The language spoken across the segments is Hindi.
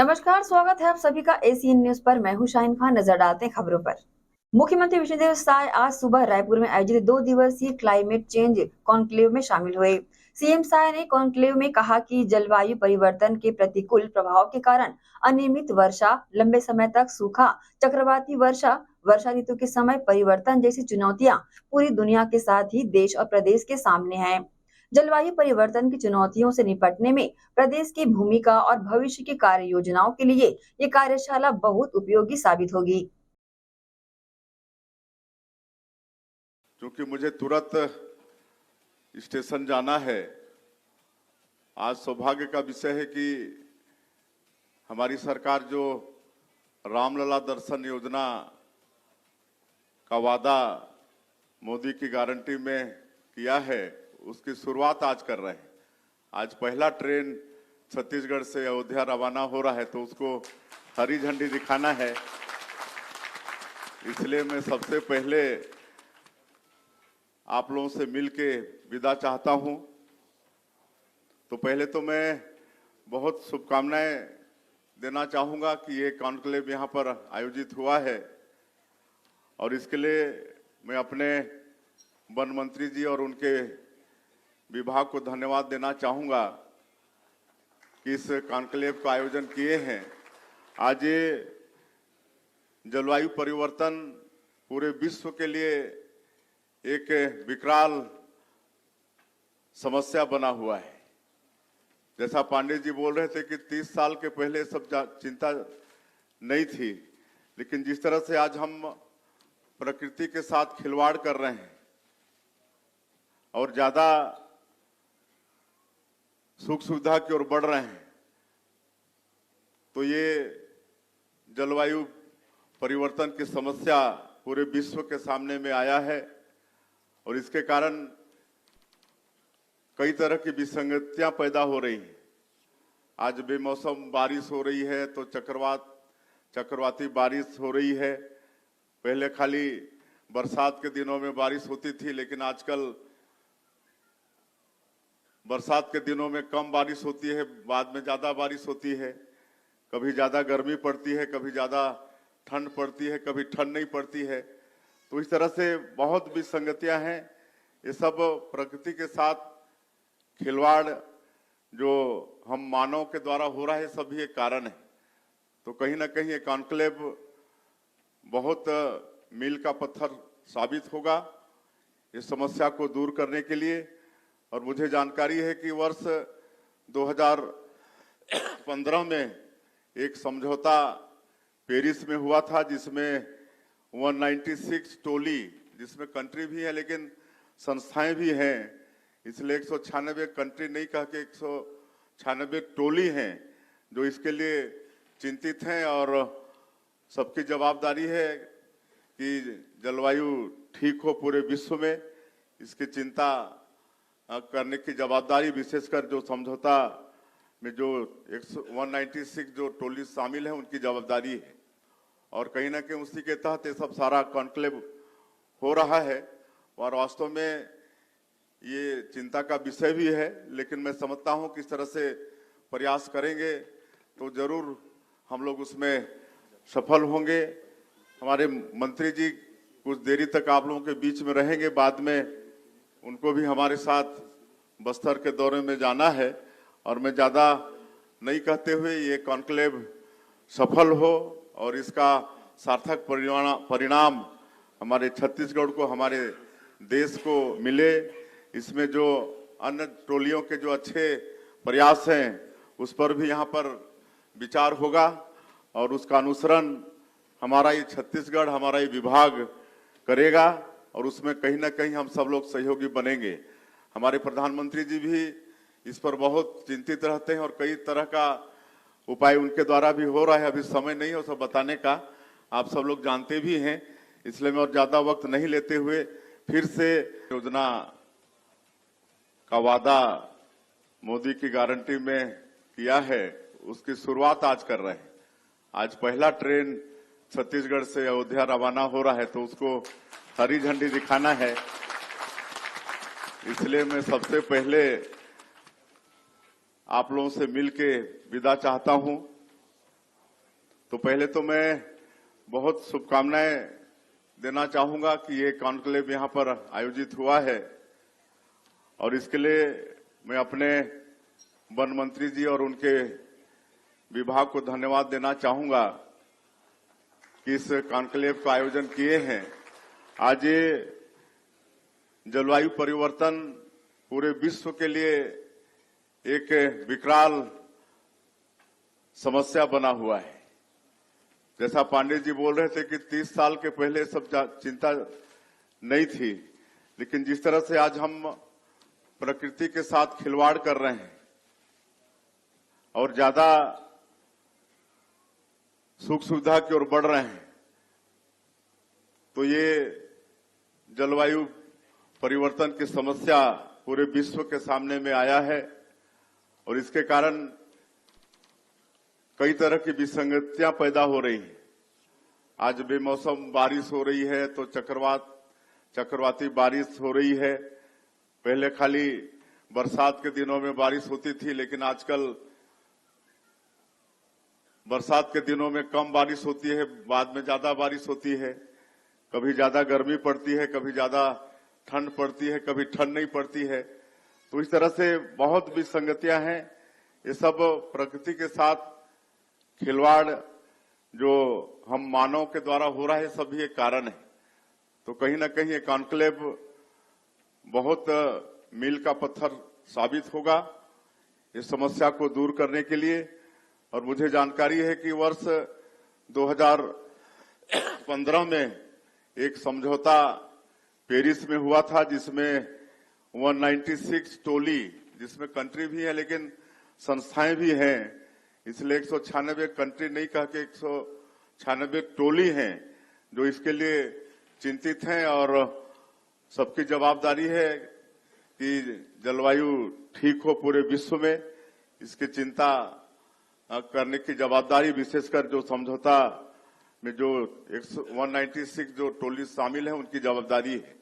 नमस्कार, स्वागत है आप सभी का एसीएन न्यूज पर। मैं हूं शाहीन खान। नजर डालते हैं खबरों पर। मुख्यमंत्री विष्णुदेव साय आज सुबह रायपुर में आयोजित 2 दिवसीय क्लाइमेट चेंज कॉन्क्लेव में शामिल हुए। सीएम साय ने कॉन्क्लेव में कहा कि जलवायु परिवर्तन के प्रतिकूल प्रभाव के कारण अनियमित वर्षा, लंबे समय तक सूखा, चक्रवाती वर्षा, वर्षा ऋतु के समय परिवर्तन जैसी चुनौतियां पूरी दुनिया के साथ ही देश और प्रदेश के सामने हैं। जलवायु परिवर्तन की चुनौतियों से निपटने में प्रदेश की भूमिका और भविष्य की कार्य योजनाओं के लिए ये कार्यशाला बहुत उपयोगी साबित होगी। क्योंकि मुझे तुरंत स्टेशन जाना है, आज सौभाग्य का विषय है कि हमारी सरकार जो रामलला दर्शन योजना का वादा मोदी की गारंटी में किया है, उसकी शुरुआत आज कर रहे हैं। आज पहला ट्रेन छत्तीसगढ़ से अयोध्या रवाना हो रहा है, तो उसको हरी झंडी दिखाना है। इसलिए मैं सबसे पहले आप लोगों से मिलके विदा चाहता हूं। तो पहले तो मैं बहुत शुभकामनाएं देना चाहूंगा कि ये कॉन्क्लेव यहाँ पर आयोजित हुआ है, और इसके लिए मैं अपने वन मंत्री जी और उनके विभाग को धन्यवाद देना चाहूंगा कि इस कॉन्क्लेव का आयोजन किए हैं। आज ये जलवायु परिवर्तन पूरे विश्व के लिए एक विकराल समस्या बना हुआ है। जैसा पांडे जी बोल रहे थे कि 30 साल के पहले सब चिंता नहीं थी, लेकिन जिस तरह से आज हम प्रकृति के साथ खिलवाड़ कर रहे हैं और ज्यादा सुख सुविधा की ओर बढ़ रहे हैं, तो ये जलवायु परिवर्तन की समस्या पूरे विश्व के सामने में आया है, और इसके कारण कई तरह की विसंगतियां पैदा हो रही हैं। आज बेमौसम बारिश हो रही है, तो चक्रवाती बारिश हो रही है। पहले खाली बरसात के दिनों में बारिश होती थी, लेकिन आजकल बरसात के दिनों में कम बारिश होती है, बाद में ज्यादा बारिश होती है। कभी ज्यादा गर्मी पड़ती है, कभी ज्यादा ठंड पड़ती है, कभी ठंड नहीं पड़ती है। तो इस तरह से बहुत विसंगतियां हैं। ये सब प्रकृति के साथ खिलवाड़ जो हम मानव के द्वारा हो रहा है, सभी एक कारण है। तो कहीं ना कहीं ये कॉन्क्लेव बहुत मील का पत्थर साबित होगा इस समस्या को दूर करने के लिए। और मुझे जानकारी है कि वर्ष 2015 में एक समझौता पेरिस में हुआ था, जिसमें 196 टोली, जिसमें कंट्री भी है लेकिन संस्थाएं भी हैं, इसलिए 196 कंट्री नहीं कह के 196 टोली हैं जो इसके लिए चिंतित हैं। और सबकी जवाबदारी है कि जलवायु ठीक हो पूरे विश्व में, इसकी चिंता करने की जवाबदारी विशेषकर जो समझौता में जो 196 जो टोली शामिल है उनकी जवाबदारी है। और कहीं ना कहीं उसी के तहत ये सब सारा कॉन्क्लेव हो रहा है, और वास्तव में ये चिंता का विषय भी है। लेकिन मैं समझता हूं कि इस तरह से प्रयास करेंगे तो जरूर हम लोग उसमें सफल होंगे। हमारे मंत्री जी कुछ देरी तक आप लोगों के बीच में रहेंगे, बाद में उनको भी हमारे साथ बस्तर के दौरे में जाना है। और मैं ज़्यादा नहीं कहते हुए ये कॉन्क्लेव सफल हो और इसका सार्थक परिणाम हमारे छत्तीसगढ़ को, हमारे देश को मिले। इसमें जो अन्य टोलियों के जो अच्छे प्रयास हैं उस पर भी यहाँ पर विचार होगा, और उसका अनुसरण हमारा ये छत्तीसगढ़, हमारा ये विभाग करेगा, और उसमें कहीं ना कहीं हम सब लोग सहयोगी बनेंगे। हमारे प्रधानमंत्री जी भी इस पर बहुत चिंतित रहते हैं और कई तरह का उपाय उनके द्वारा भी हो रहा है। अभी समय नहीं हो सब बताने का, आप सब लोग जानते भी हैं, इसलिए मैं और ज्यादा वक्त नहीं लेते हुए फिर से योजना का वादा मोदी की गारंटी में किया है, उसकी शुरुआत आज कर रहे हैं। आज पहला ट्रेन छत्तीसगढ़ से अयोध्या रवाना हो रहा है, तो उसको हरी झंडी दिखाना है। इसलिए मैं सबसे पहले आप लोगों से मिलके विदा चाहता हूं। तो पहले तो मैं बहुत शुभकामनाएं देना चाहूंगा कि ये कॉन्क्लेव यहाँ पर आयोजित हुआ है और इसके लिए मैं अपने वन मंत्री जी और उनके विभाग को धन्यवाद देना चाहूंगा कि इस कॉन्क्लेव का आयोजन किए हैं। आज ये जलवायु परिवर्तन पूरे विश्व के लिए एक विकराल समस्या बना हुआ है। जैसा पांडे जी बोल रहे थे कि 30 साल के पहले सब चिंता नहीं थी, लेकिन जिस तरह से आज हम प्रकृति के साथ खिलवाड़ कर रहे हैं और ज्यादा सुख सुविधा की ओर बढ़ रहे हैं, तो ये जलवायु परिवर्तन की समस्या पूरे विश्व के सामने में आया है और इसके कारण कई तरह की विसंगतियां पैदा हो रही हैं। आज बेमौसम बारिश हो रही है तो चक्रवाती बारिश हो रही है। पहले खाली बरसात के दिनों में बारिश होती थी, लेकिन आजकल बरसात के दिनों में कम बारिश होती है, बाद में ज्यादा बारिश होती है। कभी ज्यादा गर्मी पड़ती है, कभी ज्यादा ठंड पड़ती है, कभी ठंड नहीं पड़ती है। तो इस तरह से बहुत विसंगतियां हैं। ये सब प्रकृति के साथ खिलवाड़ जो हम मानव के द्वारा हो रहा है, सभी एक कारण है। तो कहीं ना कहीं ये कॉन्क्लेव बहुत मील का पत्थर साबित होगा इस समस्या को दूर करने के लिए। और मुझे जानकारी है कि वर्ष 2015 में एक समझौता पेरिस में हुआ था, जिसमें 196 टोली, जिसमें कंट्री भी है लेकिन संस्थाएं भी हैं, इसलिए 196 कंट्री नहीं कह के 196 टोली हैं जो इसके लिए चिंतित हैं। और सबकी जवाबदारी है कि जलवायु ठीक हो पूरे विश्व में, इसकी चिंता करने की जवाबदारी विशेषकर जो समझौता में जो 196 जो टोली शामिल है उनकी जवाबदारी है।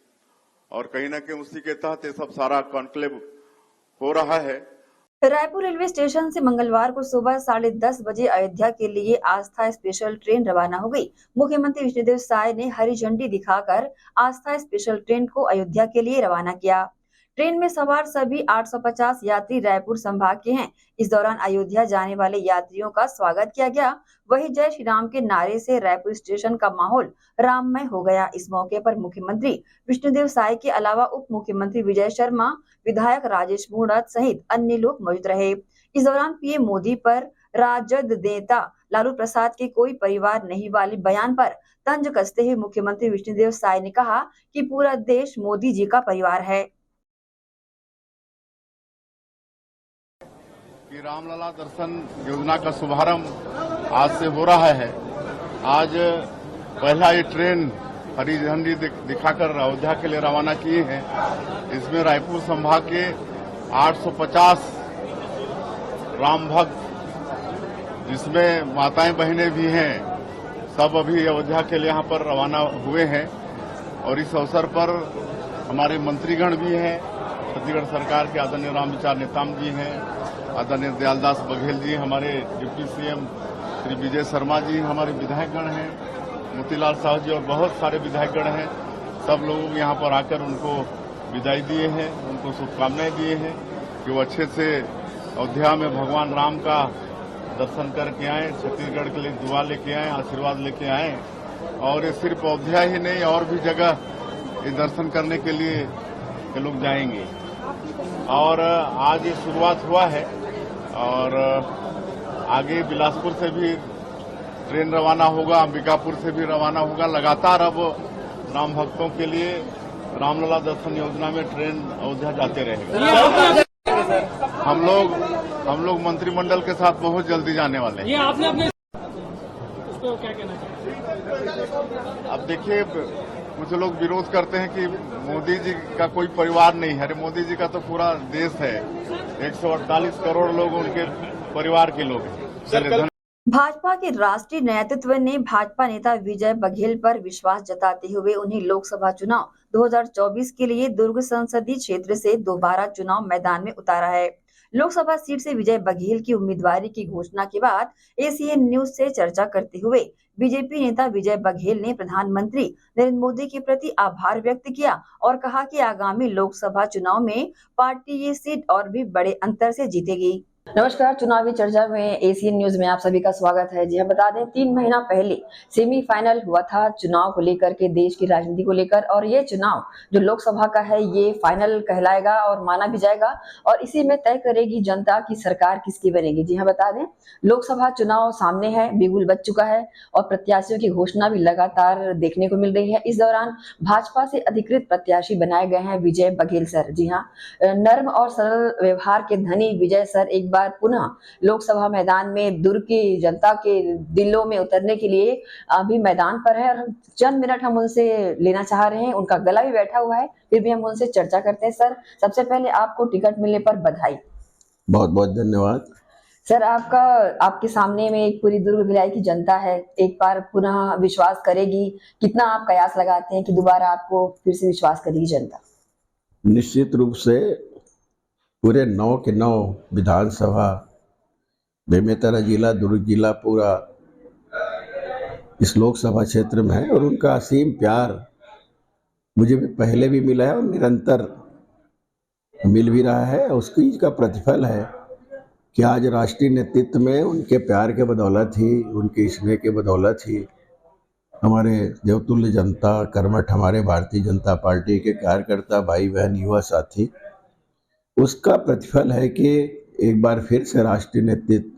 और कहीं ना कहीं उसी के तहत ये सब सारा कॉन्क्लेव हो रहा है। रायपुर रेलवे स्टेशन से मंगलवार को सुबह 10:30 बजे अयोध्या के लिए आस्था स्पेशल ट्रेन रवाना हो गई। मुख्यमंत्री विष्णुदेव साय ने हरी झंडी दिखाकर आस्था स्पेशल ट्रेन को अयोध्या के लिए रवाना किया। ट्रेन में सवार सभी 850 यात्री रायपुर संभाग के हैं। इस दौरान अयोध्या जाने वाले यात्रियों का स्वागत किया गया। वहीं जय श्री राम के नारे से रायपुर स्टेशन का माहौल राममय हो गया। इस मौके पर मुख्यमंत्री विष्णुदेव साय के अलावा उप मुख्यमंत्री विजय शर्मा, विधायक राजेश मूणत सहित अन्य लोग मौजूद रहे। इस दौरान पीएम मोदी पर राजद नेता लालू प्रसाद के कोई परिवार नहीं वाले बयान पर तंज कसते हुए मुख्यमंत्री विष्णुदेव साय ने कहा कि पूरा देश मोदी जी का परिवार है। कि रामलला दर्शन योजना का शुभारंभ आज से हो रहा है। आज पहला ये ट्रेन हरी झंडी दिखाकर अयोध्या के लिए रवाना किए हैं। इसमें रायपुर संभाग के 850 राम भक्त, जिसमें माताएं बहनें भी हैं, सब अभी अयोध्या के लिए यहाँ पर रवाना हुए हैं। और इस अवसर पर हमारे मंत्रीगण भी हैं, छत्तीसगढ़ सरकार के आदरणीय रामविचार नेताम जी हैं, आदरणीय दयालदास बघेल जी, हमारे डिप्टी सीएम श्री विजय शर्मा जी, हमारे विधायकगण हैं, मोतीलाल साहू जी और बहुत सारे विधायकगण हैं। सब लोग यहाँ पर आकर उनको विदाई दिए हैं, उनको शुभकामनाएं दिए हैं कि वो अच्छे से अयोध्या में भगवान राम का दर्शन करके आए, छत्तीसगढ़ के लिए दुआ लेके आए, आशीर्वाद लेके आए। और ये सिर्फ अयोध्या ही नहीं, और भी जगह ये दर्शन करने के लिए ये लोग जाएंगे। और आज ये शुरुआत हुआ है और आगे बिलासपुर से भी ट्रेन रवाना होगा, अंबिकापुर से भी रवाना होगा। लगातार अब राम भक्तों के लिए रामलला दर्शन योजना में ट्रेन अयोध्या जाते रहेगा। हम लोग मंत्रिमंडल के साथ बहुत जल्दी जाने वाले हैं। ये आपने अपने उसको क्या कहना चाहिए? अब देखिए, कुछ लोग विरोध करते हैं कि मोदी जी का कोई परिवार नहीं है। अरे मोदी जी का तो पूरा देश है, 148 करोड़ लोग उनके परिवार के लोग हैं। भाजपा के राष्ट्रीय नेतृत्व ने भाजपा नेता विजय बघेल पर विश्वास जताते हुए उन्हें लोकसभा चुनाव 2024 के लिए दुर्ग संसदीय क्षेत्र से दोबारा चुनाव मैदान में उतारा है। लोकसभा सीट से विजय बघेल की उम्मीदवारी की घोषणा के बाद एसीएन न्यूज से चर्चा करते हुए बीजेपी नेता विजय बघेल ने प्रधानमंत्री नरेंद्र मोदी के प्रति आभार व्यक्त किया और कहा कि आगामी लोकसभा चुनाव में पार्टी ये सीट और भी बड़े अंतर से जीतेगी। नमस्कार, चुनावी चर्चा में एसीएन न्यूज में आप सभी का स्वागत है। जी हाँ, बता दें 3 महीना पहले सेमीफाइनल हुआ था चुनाव को लेकर के, देश की राजनीति को लेकर, और ये चुनाव जो लोकसभा का है ये फाइनल कहलाएगा और माना भी जाएगा और इसी में तय करेगी जनता की सरकार किसकी बनेगी। जी हाँ, बता दें लोकसभा चुनाव सामने है, बिगुल बज चुका है और प्रत्याशियों की घोषणा भी लगातार देखने को मिल रही है। इस दौरान भाजपा से अधिकृत प्रत्याशी बनाए गए हैं विजय बघेल सर। जी हाँ, नर्म और सरल व्यवहार के धनी विजय सर एक बार पुनः लोकसभा मैदान में दुर्ग की जनता के दिलों में उतरने के लिए अभी मैदान पर है और चंद मिनट हम उनसे लेना चाह रहे हैं। उनका गला भी बैठा हुआ है, फिर भी हम उनसे चर्चा करते हैं। सर, सबसे पहले आपको टिकट मिलने पर बधाई। बहुत बहुत धन्यवाद। सर, आपके सामने में एक पूरी दुर्ग भिलाई की जनता है, एक बार पुनः विश्वास करेगी, कितना आप कयास लगाते हैं कि दोबारा आपको फिर से विश्वास करेगी जनता? निश्चित रूप से पूरे 9 के 9 विधानसभा, बेमेतरा जिला, दुर्ग जिला पूरा इस लोकसभा क्षेत्र में है और उनका असीम प्यार मुझे भी पहले भी मिला है और निरंतर मिल भी रहा है। उसकी का प्रतिफल है कि आज राष्ट्रीय नेतृत्व में उनके प्यार के बदौलत ही, उनके स्नेह के बदौलत ही हमारे देवतुल्य जनता, कर्मठ हमारे भारतीय जनता पार्टी के कार्यकर्ता, भाई बहन, युवा साथी, उसका प्रतिफल है कि एक बार फिर से राष्ट्रीय नेतृत्व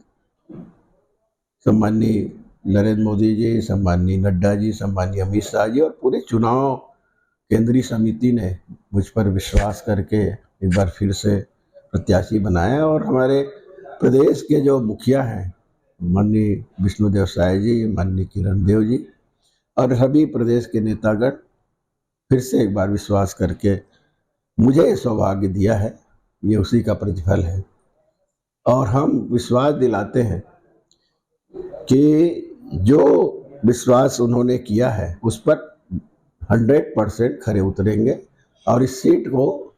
सम्माननीय नरेंद्र मोदी जी, सम्माननीय नड्डा जी, सम्माननीय अमित शाह जी और पूरे चुनाव केंद्रीय समिति ने मुझ पर विश्वास करके एक बार फिर से प्रत्याशी बनाया और हमारे प्रदेश के जो मुखिया हैं, माननीय विष्णुदेव साय जी, माननीय किरण देव जी और सभी प्रदेश के नेतागण फिर से एक बार विश्वास करके मुझे ये सौभाग्य दिया है, ये उसी का प्रतिफल है। और हम विश्वास दिलाते हैं कि जो विश्वास उन्होंने किया है उस पर 100% खरे उतरेंगे और इस सीट को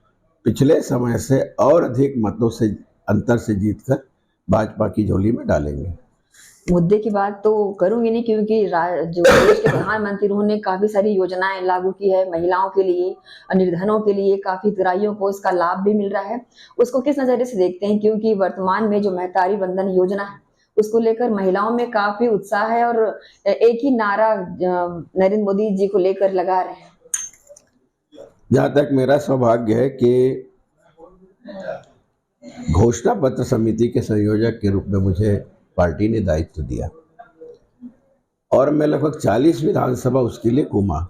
पिछले समय से और अधिक मतों से अंतर से जीतकर भाजपा की झोली में डालेंगे। मुद्दे की बात तो करूंगी नहीं, क्योंकि जो देश के प्रधानमंत्री उन्होंने काफी सारी योजनाएं लागू की है महिलाओं के लिए, निर्धनों के लिए, काफी हितग्राहियों को इसका लाभ भी मिल रहा है। उसको किस नजरिए से देखते हैं, क्योंकि वर्तमान में जो महतारी वंदन योजना है उसको लेकर महिलाओं में काफी उत्साह है और एक ही नारा नरेंद्र मोदी जी को लेकर लगा रहे हैं। जहाँ तक मेरा सौभाग्य है कि घोषणा पत्र समिति के संयोजक के रूप में मुझे पार्टी ने दायित्व दिया और मैं लगभग 40 विधानसभा उसके लिए घूमा।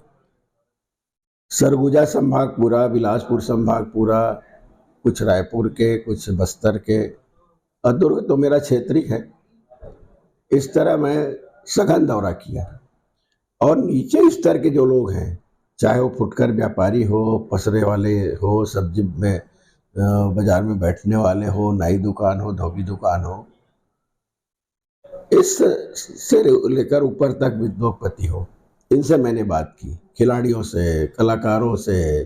सरगुजा संभाग पूरा, बिलासपुर संभाग पूरा, कुछ रायपुर के, कुछ बस्तर के और दुर्ग तो मेरा क्षेत्रीय है। इस तरह मैं सघन दौरा किया और नीचे स्तर के जो लोग हैं, चाहे वो फुटकर व्यापारी हो, पसरे वाले हो, सब्जी में बाजार में बैठने वाले हो, नाई दुकान हो, धोबी दुकान हो, इस से लेकर ऊपर तक उद्योगपति हो, इनसे मैंने बात की। खिलाड़ियों से, कलाकारों से,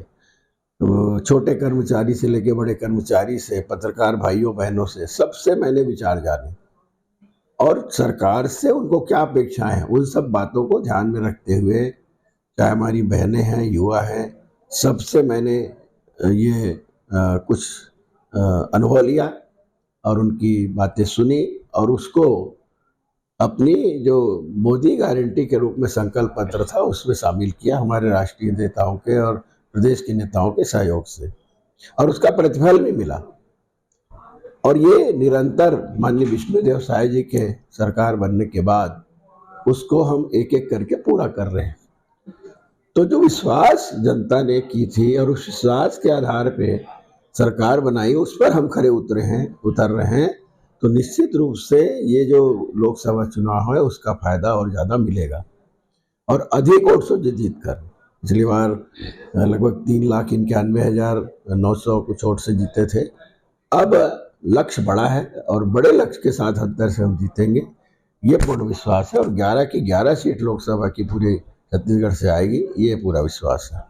छोटे कर्मचारी से लेकर बड़े कर्मचारी से, पत्रकार भाइयों बहनों से, सबसे मैंने विचार जाने और सरकार से उनको क्या अपेक्षाएं हैं उन सब बातों को ध्यान में रखते हुए, चाहे हमारी बहनें हैं, युवा हैं, सबसे मैंने ये कुछ अनुभव लिया और उनकी बातें सुनी और उसको अपनी जो मोदी गारंटी के रूप में संकल्प पत्र था उसमें शामिल किया हमारे राष्ट्रीय नेताओं के और प्रदेश के नेताओं के सहयोग से, और उसका प्रतिफल भी मिला। और ये निरंतर माननीय विष्णुदेव साय जी के सरकार बनने के बाद उसको हम एक एक करके पूरा कर रहे हैं। तो जो विश्वास जनता ने की थी और उस विश्वास के आधार पे सरकार बनाई, उस पर हम खरे उतर रहे हैं। तो निश्चित रूप से ये जो लोकसभा चुनाव है उसका फायदा और ज़्यादा मिलेगा और अधिक वोट से जीतकर, पिछली बार लगभग 3,91,900 कुछ वोट से जीते थे। अब लक्ष्य बड़ा है और बड़े लक्ष्य के साथ अंतर से हम जीतेंगे, ये पूर्ण विश्वास है। और 11 की 11 सीट लोकसभा की पूरे छत्तीसगढ़ से आएगी, ये पूरा विश्वास है।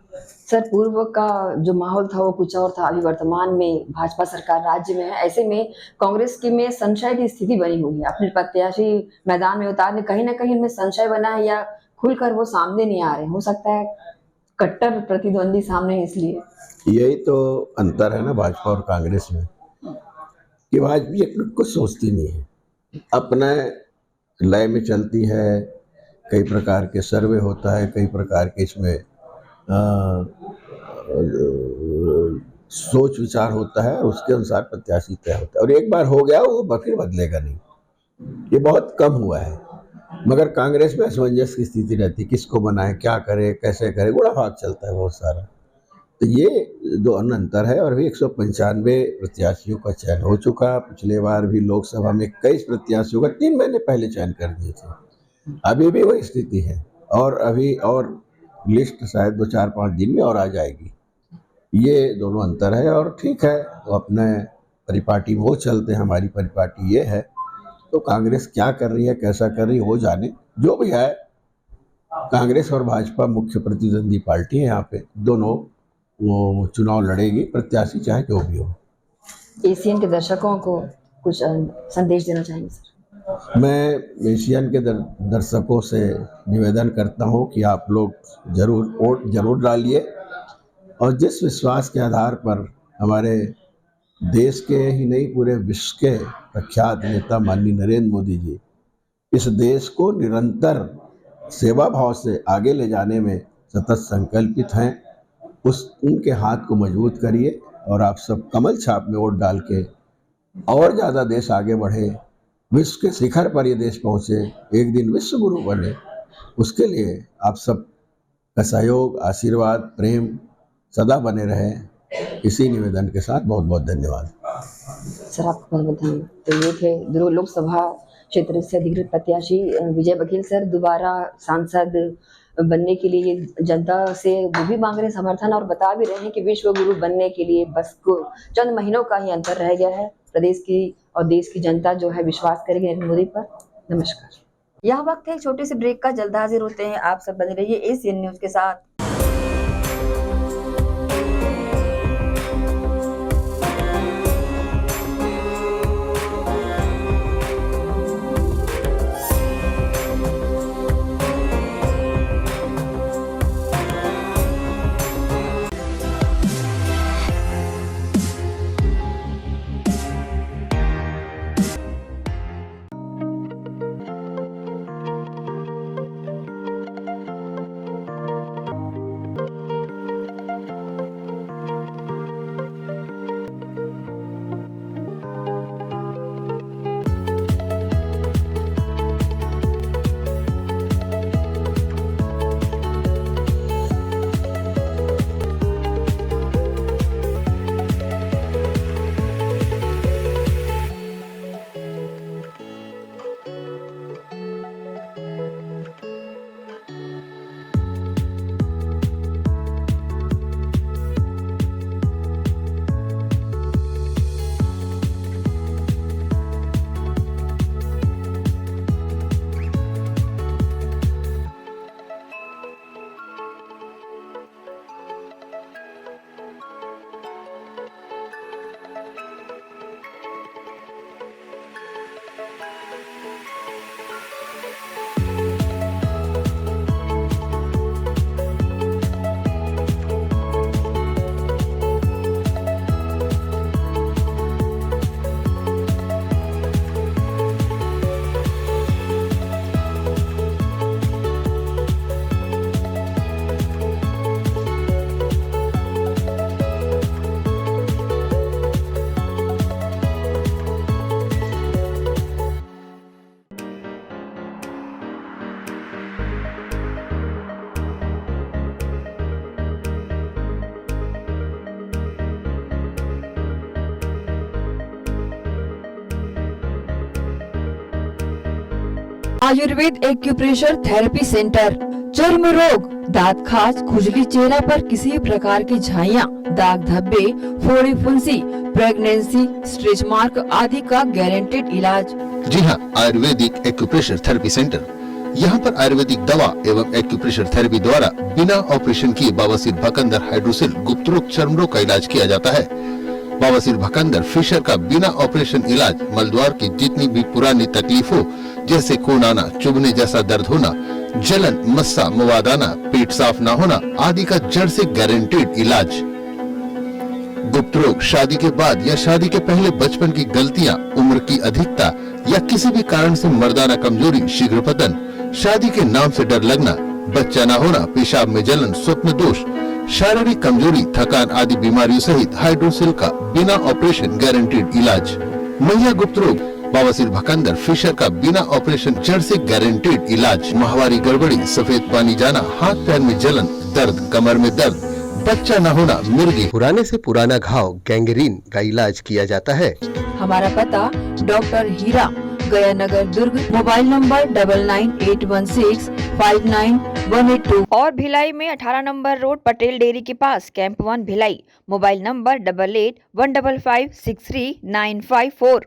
सर, पूर्व का जो माहौल था वो कुछ और था, अभी वर्तमान में भाजपा सरकार राज्य में है, ऐसे में कांग्रेस की में संशय की स्थिति बनी हुई है। अपने प्रत्याशी मैदान में उतारने कहीं ना कहीं इनमें संशय बना है या खुलकर वो सामने नहीं आ रहे, हो सकता है कट्टर प्रतिद्वंदी सामने है इसलिए। यही तो अंतर है ना भाजपा और कांग्रेस में, कि भाजपा एक कुछ सोचती नहीं है, अपना लय में चलती है। कई प्रकार के सर्वे होता है, कई प्रकार के इसमें सोच विचार होता है और उसके अनुसार प्रत्याशी तय होता है। और एक बार हो गया वो फिर बदलेगा नहीं, ये बहुत कम हुआ है। मगर कांग्रेस में असमंजस की स्थिति रहती है, किसको बनाए, क्या करे, कैसे करे, गुड़ा भाग चलता है बहुत सारा। तो ये दो अंतर है। और अभी 195 प्रत्याशियों का चयन हो चुका। पिछले बार भी लोकसभा में 21 प्रत्याशियों का 3 महीने पहले चयन कर दिए थे। अभी भी वही स्थिति है और अभी और लिस्ट शायद 2-4-5 दिन में और आ जाएगी। ये दोनों अंतर है और ठीक है, तो अपने परिपाटी में वो चलते हैं। हमारी परिपाटी ये है, तो कांग्रेस क्या कर रही है, कैसा कर रही है, वो जाने। जो भी है, कांग्रेस और भाजपा मुख्य प्रतिद्वंदी पार्टी है यहाँ पे, दोनों वो चुनाव लड़ेगी, प्रत्याशी चाहे जो भी हो। एशियन के दर्शकों को कुछ संदेश देना चाहेंगे सर? मैं एशियन के दर्शकों से निवेदन करता हूं कि आप लोग जरूर वोट जरूर डालिए और जिस विश्वास के आधार पर हमारे देश के ही नहीं पूरे विश्व के प्रख्यात नेता माननीय नरेंद्र मोदी जी इस देश को निरंतर सेवा भाव से आगे ले जाने में सतत संकल्पित हैं, उनके हाथ को मजबूत करिए और आप सब कमल छाप में वोट डाल के और ज़्यादा देश आगे बढ़े, विश्व के शिखर पर ये देश पहुँचे, एक दिन विश्व गुरु बने। उसके लिए आप सब का सहयोग, आशीर्वाद, प्रेम सदा बने रहे। इसी निवेदन के साथ बहुत बहुत धन्यवाद सर। आपका बहुत बहुत धन्यवाद। तो ये थे दुर्ग लोकसभा क्षेत्र से अधिकृत प्रत्याशी विजय बघेल सर। दोबारा सांसद बनने के लिए जनता से वो भी मांग रहे समर्थन और बता भी रहे हैं कि विश्व गुरु बनने के लिए बस को चंद महीनों का ही अंतर रह गया है। प्रदेश की और देश की जनता जो है विश्वास करेगी नरेंद्र मोदी पर। नमस्कार। यह वक्त है एक छोटे से ब्रेक का, जल्द हाजिर होते हैं। आप सब बने रहिए एशियन न्यूज के साथ। Ayurveda acupressure therapy centre. चर्म रोग, दांत खाज, खुजली, चेहरा पर किसी प्रकार की झाइयाँ, दाग धब्बे, फोड़ी फुंसी, प्रेगनेंसी, स्ट्रेच मार्क आदि का गारंटेड इलाज। जी हाँ, आयुर्वेदिक एक्यूप्रेशर थेरेपी सेंटर यहाँ पर आयुर्वेदिक दवा एवं एक्यूप्रेशर थेरेपी द्वारा बिना ऑपरेशन किए बवासीर भकंदर हाइड्रोसिल गुप्त रोग चर्म रोग का इलाज किया जाता है। बवासीर भकंदर फिशर का बिना ऑपरेशन इलाज मलद्वार की जितनी भी पुरानी तकलीफ हो, जैसे खून आना, चुभने जैसा दर्द होना, जलन, मस्सा, मवाद आना, पेट साफ न होना आदि का जड़ से गारंटेड इलाज। गुप्त रोग, शादी के बाद या शादी के पहले बचपन की गलतियां, उम्र की अधिकता या किसी भी कारण से मर्दाना कमजोरी, शीघ्र पतन, शादी के नाम से डर लगना, बच्चा न होना, पेशाब में जलन, स्वप्न दोष, शारीरिक कमजोरी, थकान आदि बीमारियों सहित हाइड्रोसिल का बिना ऑपरेशन गारंटेड इलाज। महिला गुप्त रोग, बवासीर भकंदर फिशर का बिना ऑपरेशन जड़ से गारंटेड इलाज। माहवारी गड़बड़ी, सफेद पानी जाना, हाथ पैर में जलन, दर्द, कमर में दर्द, बच्चा न होना, मिर्गी, पुराने से पुराना घाव, गैंग्रीन का इलाज किया जाता है। हमारा पता डॉक्टर हीरा, गया नगर, दुर्ग। मोबाइल नंबर 9981659182 और भिलाई में 18 नंबर रोड, पटेल डेयरी के पास, camp 1 Bhilai. Mobile number 8815563954।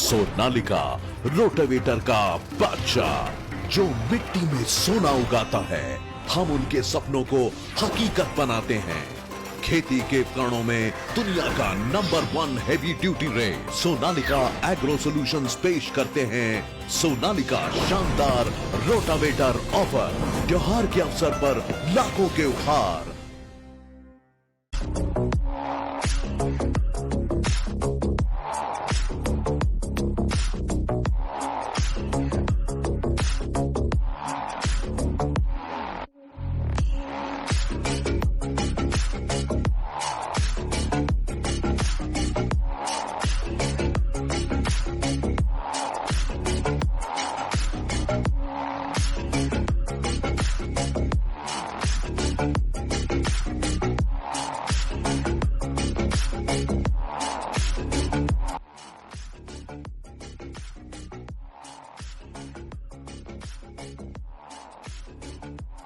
Sonalika rotavator का बादशाह जो मिट्टी में सोना उगाता है, हम उनके सपनों को हकीकत बनाते हैं। खेती के उपकरणों में दुनिया का number 1 heavy duty range Sonalika agro solutions पेश करते हैं सोनालिका शानदार रोटावेटर ऑफर। त्योहार के अवसर पर लाखों के उपहार।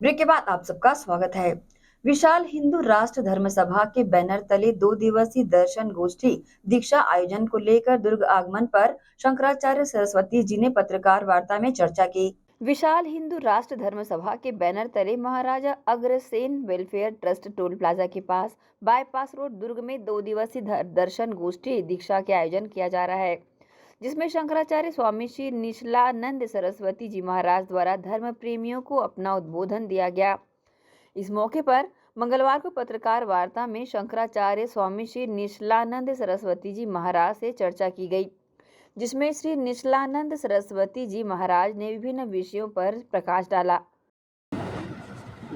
ब्रेक के बाद आप सबका स्वागत है। विशाल हिंदू राष्ट्र धर्म सभा के बैनर तले 2 दिवसीय दर्शन गोष्ठी दीक्षा आयोजन को लेकर दुर्ग आगमन पर शंकराचार्य सरस्वती जी ने पत्रकार वार्ता में चर्चा की। विशाल हिंदू राष्ट्र धर्म सभा के बैनर तले Maharaja Agrasen welfare trust toll plaza के पास बाईपास रोड दुर्ग में 2 दिवसीय दर्शन गोष्ठी दीक्षा के आयोजन किया जा रहा है, जिसमें शंकराचार्य स्वामी श्री निश्चलानंद सरस्वती जी महाराज द्वारा धर्म प्रेमियों को अपना उद्बोधन दिया गया। इस मौके पर मंगलवार को पत्रकार वार्ता में शंकराचार्य स्वामी श्री निश्चलानंद सरस्वती जी महाराज से चर्चा की गई, जिसमें श्री निश्चलानंद सरस्वती जी महाराज ने विभिन्न विषयों पर प्रकाश डाला।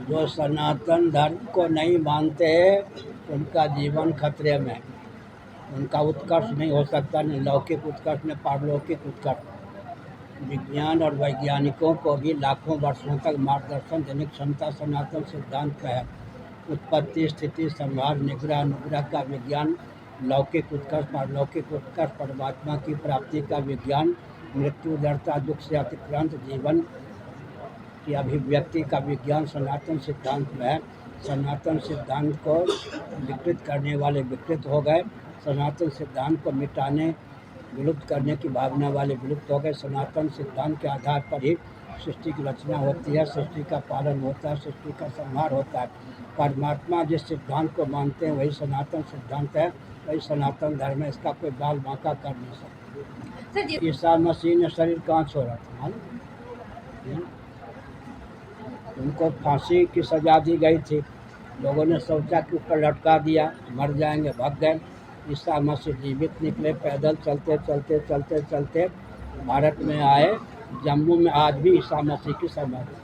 जो सनातन धर्म को नहीं मानते हैं उनका जीवन खतरे में, उनका उत्कर्ष नहीं हो सकता, न लौकिक उत्कर्ष न पारलौकिक उत्कर्ष। विज्ञान और वैज्ञानिकों को भी लाखों वर्षों तक मार्गदर्शन देने की क्षमता सनातन सिद्धांत का है। उत्पत्ति, स्थिति, संहार, निग्रह, अनुग्रह का विज्ञान, लौकिक उत्कर्ष, पारलौकिक उत्कर्ष, परमात्मा की प्राप्ति का विज्ञान, मृत्यु, जड़ता, दुख से अतिक्रांत जीवन की अभिव्यक्ति का विज्ञान सनातन सिद्धांत में है। सनातन सिद्धांत को विकृत करने वाले विकृत हो गए, सनातन सिद्धांत को मिटाने, विलुप्त करने की भावना वाले विलुप्त हो गए। सनातन सिद्धांत के आधार पर ही सृष्टि की रचना होती है, सृष्टि का पालन होता है, सृष्टि का संहार होता है। परमात्मा जिस सिद्धांत को मानते हैं वही सनातन सिद्धांत है, वही सनातन धर्म है। इसका कोई बाल बांका कर नहीं सकता। ईसा मसीह ने शरीर कहाँ छोड़ा था? उनको फांसी की सजा दी गई थी, लोगों ने सोचा कि ऊपर लटका दिया, मर जाएंगे, भाग गए। ईसा मसीह जीवित निकले, पैदल चलते चलते चलते चलते भारत में आए। जम्मू में आज भी ईसा मसीह की समाधि।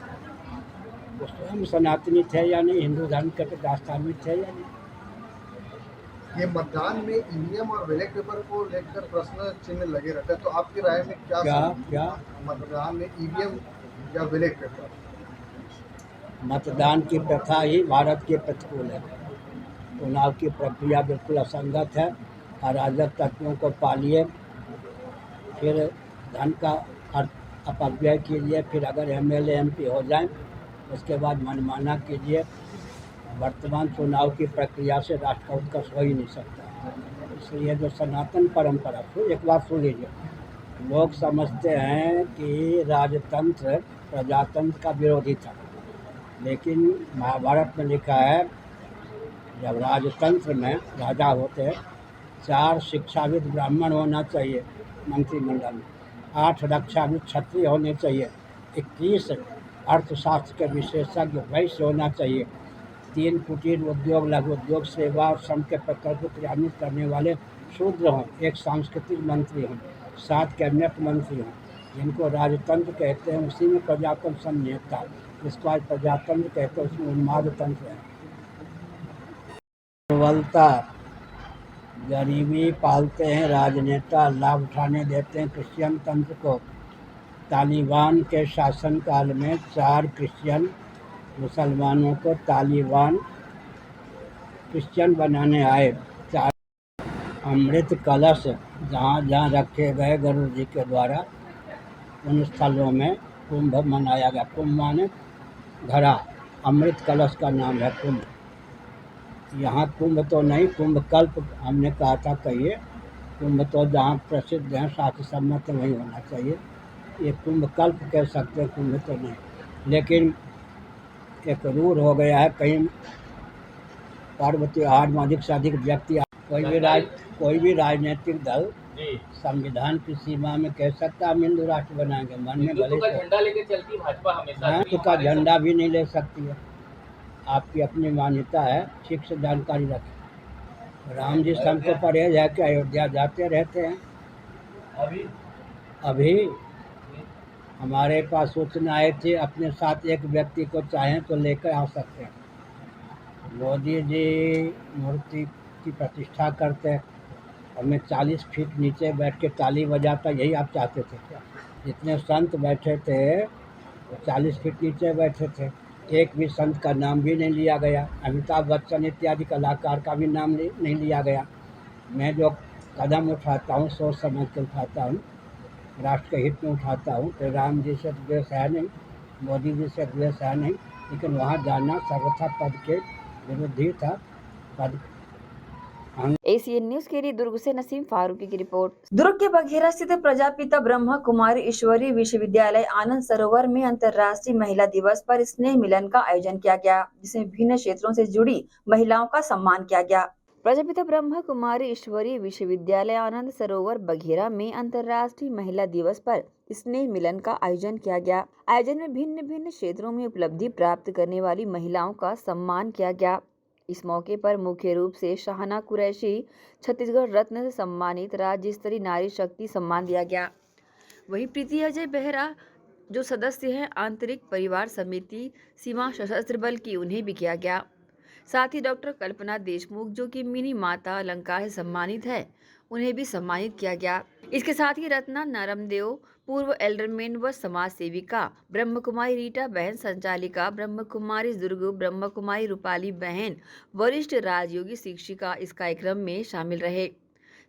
वो स्वयं सनातनी थे या नहीं, हिंदू धर्म के दास्तानी थे या नहीं। ये मतदान में ईवीएम और बैलेट पेपर को लेकर प्रश्न चिन्ह लगे रहते हैं, तो आपकी राय में क्या मतदान में ईवीएम या बैलेट पेपर? मतदान की प्रथा ही भारत के प्रतिकूल है। चुनाव की प्रक्रिया बिल्कुल असंगत है। अराजक तत्वों को पालिए, फिर धन का अपव्यय कीजिए, फिर अगर एमएलए एमपी हो जाएं उसके बाद मनमाना कीजिए। वर्तमान चुनाव की प्रक्रिया से राष्ट्र का उत्कर्ष हो ही नहीं सकता। इसलिए जो सनातन परंपरा, एक बात सुन लीजिए, लोग समझते हैं कि राजतंत्र प्रजातंत्र का विरोधी था, लेकिन महाभारत में लिखा है जब राजतंत्र में राजा होते हैं 4 शिक्षाविद ब्राह्मण होना चाहिए मंत्रिमंडल में, 8 रक्षाविद क्षत्रिय होने चाहिए, 21 अर्थशास्त्र के विशेषज्ञ वैश्य होना चाहिए, 3 कुटीर उद्योग, लघु उद्योग, सेवा और श्रम के प्रकल्प को क्रियान्वित करने वाले शूद्र हों, 1 सांस्कृतिक मंत्री हों, 7 कैबिनेट मंत्री हों, जिनको राजतंत्र कहते हैं। उसी में प्रजातंत्र संहिता, जिसको आज प्रजातंत्र कहते हैं, उसमें उन्माद तंत्र है। प्रबलता, गरीबी पालते हैं राजनेता, लाभ उठाने देते हैं क्रिश्चियन तंत्र को। तालिबान के शासनकाल में 4 क्रिश्चियन मुसलमानों को तालिबान क्रिश्चियन बनाने आए। अमृत कलश जहाँ जहाँ रखे गए गुरु जी के द्वारा, उन स्थलों में कुंभ मनाया गया। कुंभ माने घड़ा, अमृत कलश का नाम है कुंभ। यहाँ कुंभ तो नहीं, कुंभ कल्प हमने कहा था कहिए। कुंभ तो जहाँ प्रसिद्ध हैं शास्त्र सम्मत वहीं होना चाहिए। ये कुंभ कल्प कह सकते हैं, कुंभ तो नहीं। लेकिन एक रूढ़ हो गया है, कहीं पर्व त्योहार में अधिक से अधिक व्यक्ति, कोई भी राजनीतिक दल संविधान की सीमा में कह सकता हम हिंदू राष्ट्र बनाएंगे। मन में भले झंडा लेके चलती भाजपा हमेशा, तो का झंडा भी नहीं ले सकती है। आपकी अपनी मान्यता है, ठीक से जानकारी रखें। राम जी सबको परहेज है कि अयोध्या जाते रहते हैं। अभी हमारे पास सूचना आई थी, अपने साथ एक व्यक्ति को चाहें तो लेकर आ सकते हैं। मोदी जी मूर्ति की प्रतिष्ठा करते हैं, हमें 40 फीट नीचे बैठ के ताली बजाता, यही आप चाहते थे क्या? जितने संत बैठे थे वो 40 फीट नीचे बैठे थे, एक भी संत का नाम भी नहीं लिया गया। अमिताभ बच्चन इत्यादि कलाकार का भी नाम नहीं लिया गया। मैं जो कदम उठाता हूँ सोच समझ के उठाता हूँ, राष्ट्र के हित में उठाता हूँ। तो राम जी से द्वेष है नहीं, मोदी जी से द्वेष है नहीं, लेकिन वहाँ जाना सर्वथा पद के विरुद्ध ही था। पद एसीएन न्यूज के लिए दुर्ग से नसीम फारूकी की रिपोर्ट। दुर्ग के बघेरा स्थित प्रजापिता ब्रह्म कुमारी ईश्वरी विश्वविद्यालय आनंद सरोवर में अंतर्राष्ट्रीय महिला दिवस पर स्नेह मिलन का आयोजन किया गया, जिसमें विभिन्न क्षेत्रों से जुड़ी महिलाओं का सम्मान किया गया। प्रजापिता ब्रह्म कुमारी ईश्वरी विश्वविद्यालय आनंद सरोवर बघेरा में अंतर्राष्ट्रीय महिला दिवस पर स्नेह मिलन का आयोजन किया गया। आयोजन में भिन्न भिन्न क्षेत्रों में उपलब्धि प्राप्त करने वाली महिलाओं का सम्मान किया गया। इस मौके पर मुख्य रूप से शाहना कुरैशी छत्तीसगढ़ रत्न से सम्मानित राज्य स्तरीय नारी शक्ति सम्मान दिया गया। वहीं प्रीति अजय बेहरा जो सदस्य हैं आंतरिक परिवार समिति सीमा सशस्त्र बल की, उन्हें भी किया गया। साथ ही डॉक्टर कल्पना देशमुख जो कि मिनी माता अलंकार से सम्मानित है, उन्हें भी सम्मानित किया गया। इसके साथ ही रत्ना नारमदेव पूर्व एल्डरमैन व समाज सेविका, ब्रह्म कुमारी रीटा बहन संचालिका, ब्रह्म कुमारी दुर्ग, ब्रह्म कुमारी रूपाली बहन वरिष्ठ राजयोगी शिक्षिका इस कार्यक्रम में शामिल रहे।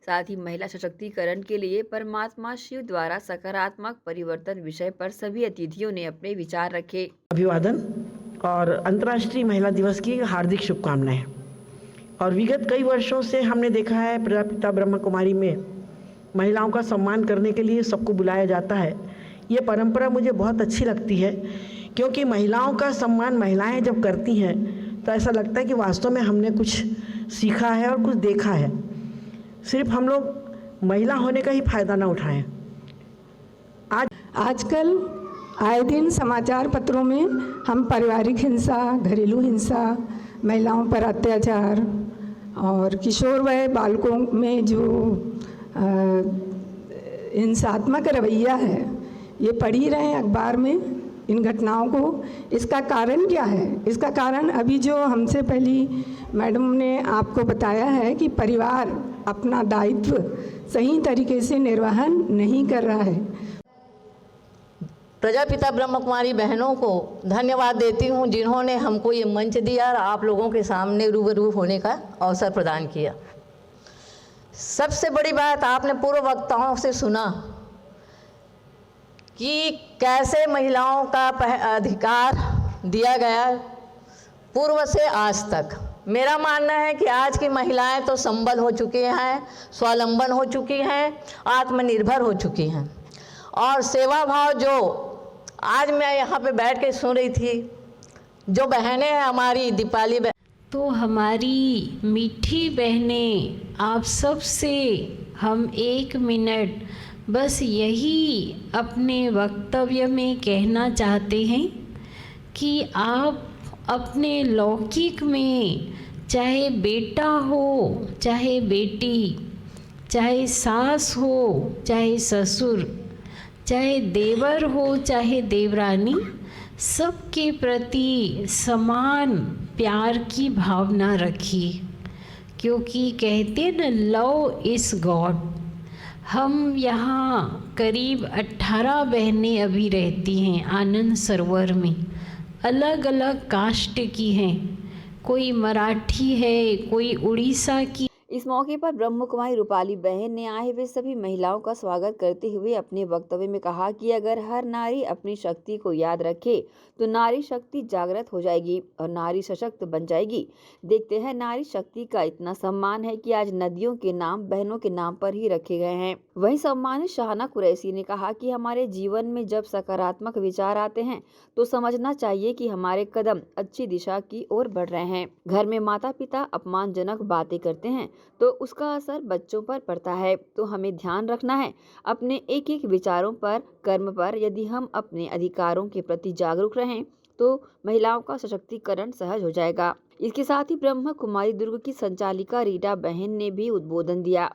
साथ ही महिला सशक्तिकरण के लिए परमात्मा शिव द्वारा सकारात्मक परिवर्तन विषय पर सभी अतिथियों ने अपने विचार रखे। अभिवादन और अंतर्राष्ट्रीय महिला दिवस की हार्दिक शुभकामनाएं। और विगत कई वर्षों से हमने देखा है प्रजापिता ब्रह्म कुमारी में महिलाओं का सम्मान करने के लिए सबको बुलाया जाता है। ये परंपरा मुझे बहुत अच्छी लगती है, क्योंकि महिलाओं का सम्मान महिलाएं जब करती हैं तो ऐसा लगता है कि वास्तव में हमने कुछ सीखा है और कुछ देखा है। सिर्फ हम लोग महिला होने का ही फायदा ना उठाएं। आजकल आए दिन समाचार पत्रों में हम पारिवारिक हिंसा, घरेलू हिंसा, महिलाओं पर अत्याचार और किशोर वय बालकों में जो हिंसात्मक रवैया है, ये पढ़ ही रहे हैं अखबार में इन घटनाओं को। इसका कारण क्या है? इसका कारण अभी जो हमसे पहली मैडम ने आपको बताया है कि परिवार अपना दायित्व सही तरीके से निर्वहन नहीं कर रहा है। प्रजापिता ब्रह्म कुमारी बहनों को धन्यवाद देती हूँ जिन्होंने हमको ये मंच दिया और आप लोगों के सामने रूबरू होने का अवसर प्रदान किया। सबसे बड़ी बात, आपने पूर्व वक्ताओं से सुना कि कैसे महिलाओं का अधिकार दिया गया पूर्व से आज तक। मेरा मानना है कि आज की महिलाएं तो संबल हो चुकी हैं, स्वावलंबन हो चुकी हैं, आत्मनिर्भर हो चुकी हैं। और सेवा भाव जो आज मैं यहाँ पे बैठ के सुन रही थी, जो बहनें हैं हमारी दीपाली बहन, तो हमारी मीठी बहनें, आप सब से हम 1 मिनट बस यही अपने वक्तव्य में कहना चाहते हैं कि आप अपने लौकिक में, चाहे बेटा हो चाहे बेटी, चाहे सास हो चाहे ससुर, चाहे देवर हो चाहे देवरानी, सबके प्रति समान प्यार की भावना रखिए, क्योंकि कहते न लव इज़ गॉड। हम यहाँ करीब 18 बहनें अभी रहती हैं आनंद सरोवर में, अलग अलग कास्ट की हैं, कोई मराठी है, कोई उड़ीसा की। इस मौके पर ब्रह्म कुमारी रूपाली बहन ने आए हुए सभी महिलाओं का स्वागत करते हुए अपने वक्तव्य में कहा कि अगर हर नारी अपनी शक्ति को याद रखे तो नारी शक्ति जागृत हो जाएगी और नारी सशक्त बन जाएगी। देखते हैं, नारी शक्ति का इतना सम्मान है कि आज नदियों के नाम बहनों के नाम पर ही रखे गए हैं। वहीं सम्मानित शाहना कुरैशी ने कहा कि हमारे जीवन में जब सकारात्मक विचार आते हैं तो समझना चाहिए कि हमारे कदम अच्छी दिशा की ओर बढ़ रहे हैं। घर में माता पिता अपमानजनक बातें करते हैं तो उसका असर बच्चों पर पड़ता है, तो हमें ध्यान रखना है अपने एक एक विचारों पर, कर्म पर। यदि हम अपने अधिकारों के प्रति जागरूक रहें तो महिलाओं का सशक्तिकरण सहज हो जाएगा। इसके साथ ही ब्रह्म कुमारी दुर्ग की संचालिका रीटा बहन ने भी उद्बोधन दिया।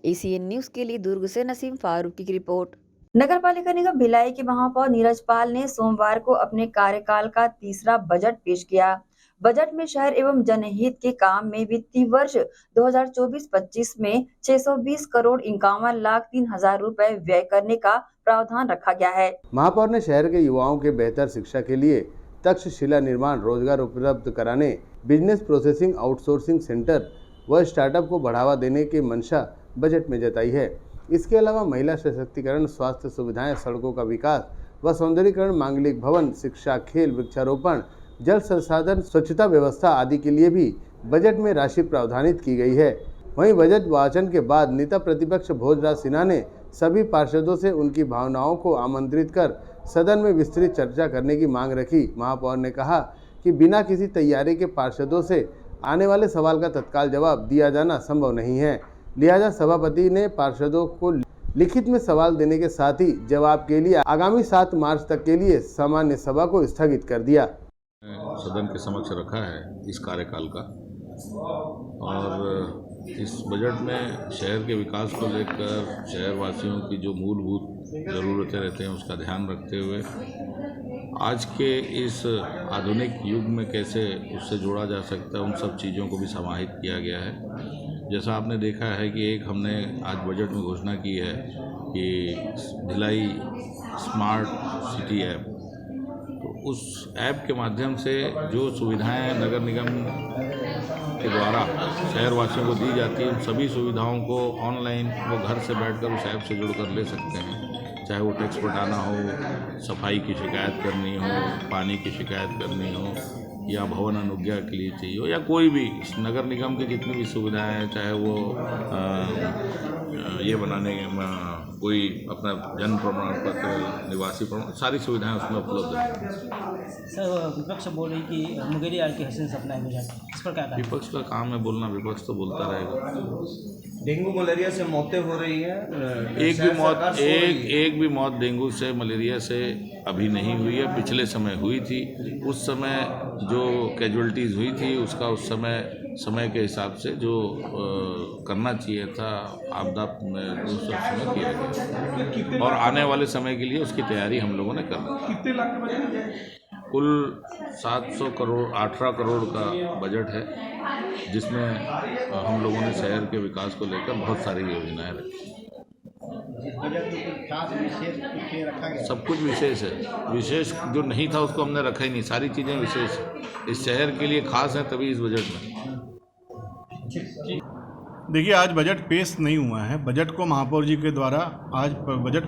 ACN न्यूज के लिए दुर्ग से नसीम फारूकी की रिपोर्ट। नगर पालिका निगम भिलाई के महापौर नीरज पाल ने सोमवार को अपने कार्यकाल का तीसरा बजट पेश किया। बजट में शहर एवं जनहित के काम में वित्तीय वर्ष 2024-25 में 620 करोड़ 51,03,000 रुपए व्यय करने का प्रावधान रखा गया है। महापौर ने शहर के युवाओं के बेहतर शिक्षा के लिए तक्षशिला निर्माण, रोजगार उपलब्ध कराने, बिजनेस प्रोसेसिंग आउटसोर्सिंग सेंटर व स्टार्टअप को बढ़ावा देने की मंशा बजट में जताई है। इसके अलावा महिला सशक्तिकरण, स्वास्थ्य सुविधाएं, सड़कों का विकास व सौंदर्यीकरण, मांगलिक भवन, शिक्षा, खेल, वृक्षारोपण, जल संसाधन, स्वच्छता व्यवस्था आदि के लिए भी बजट में राशि प्रावधानित की गई है। वहीं बजट वाचन के बाद नेता प्रतिपक्ष भोजराज सिन्हा ने सभी पार्षदों से उनकी भावनाओं को आमंत्रित कर सदन में विस्तृत चर्चा करने की मांग रखी। महापौर ने कहा कि बिना किसी तैयारी के पार्षदों से आने वाले सवाल का तत्काल जवाब दिया जाना संभव नहीं है, लिहाजा सभापति ने पार्षदों को लिखित में सवाल देने के साथ ही जवाब के लिए आगामी 7 मार्च तक के लिए सामान्य सभा को स्थगित कर दिया। सदन के समक्ष रखा है इस कार्यकाल का, और इस बजट में शहर के विकास को लेकर शहरवासियों की जो मूलभूत ज़रूरतें रहते हैं उसका ध्यान रखते हुए आज के इस आधुनिक युग में कैसे उससे जोड़ा जा सकता है, उन सब चीज़ों को भी समाहित किया गया है। जैसा आपने देखा है कि एक हमने आज बजट में घोषणा की है कि भिलाई स्मार्ट सिटी ऐप, तो उस ऐप के माध्यम से जो सुविधाएं नगर निगम के द्वारा शहरवासियों को दी जाती है, उन सभी सुविधाओं को ऑनलाइन वो घर से बैठकर उस ऐप से जुड़कर ले सकते हैं। चाहे वो टैक्स पटाना हो, सफाई की शिकायत करनी हो, पानी की शिकायत करनी हो, या भवन अनुज्ञा के लिए चाहिए हो, या कोई भी नगर निगम की जितनी भी सुविधाएं हैं, चाहे वो ये बनाने कोई अपना जन्म प्रमाण पत्र, निवासी प्रमाण, सारी सुविधाएं उसमें उपलब्ध हैं। सर विपक्ष बोल रही कि मुंगेरी आल की हसीन सपना है बजट, इस पर क्या कहा? विपक्ष का काम है बोलना, विपक्ष तो बोलता रहेगा। डेंगू मलेरिया से मौतें हो रही हैं, एक भी मौत डेंगू से मलेरिया से अभी नहीं हुई है। पिछले समय हुई थी, उस समय जो कैजुअलिटीज़ हुई थी उसका उस समय के हिसाब से जो करना चाहिए था आपदा में उस समय किया गया, और आने वाले समय के लिए उसकी तैयारी हम लोगों ने कर ली। कितने लाख के बजट है? कुल 700 करोड़ 18 करोड़ का बजट है, जिसमें हम लोगों ने शहर के विकास को लेकर बहुत सारी योजनाएं रखी। सब कुछ विशेष है, विशेष जो नहीं था उसको हमने रखा ही नहीं, सारी चीज़ें विशेष इस शहर के लिए खास हैं, तभी इस बजट में। देखिए, आज बजट पेश नहीं हुआ है। बजट को महापौर जी के द्वारा आज बजट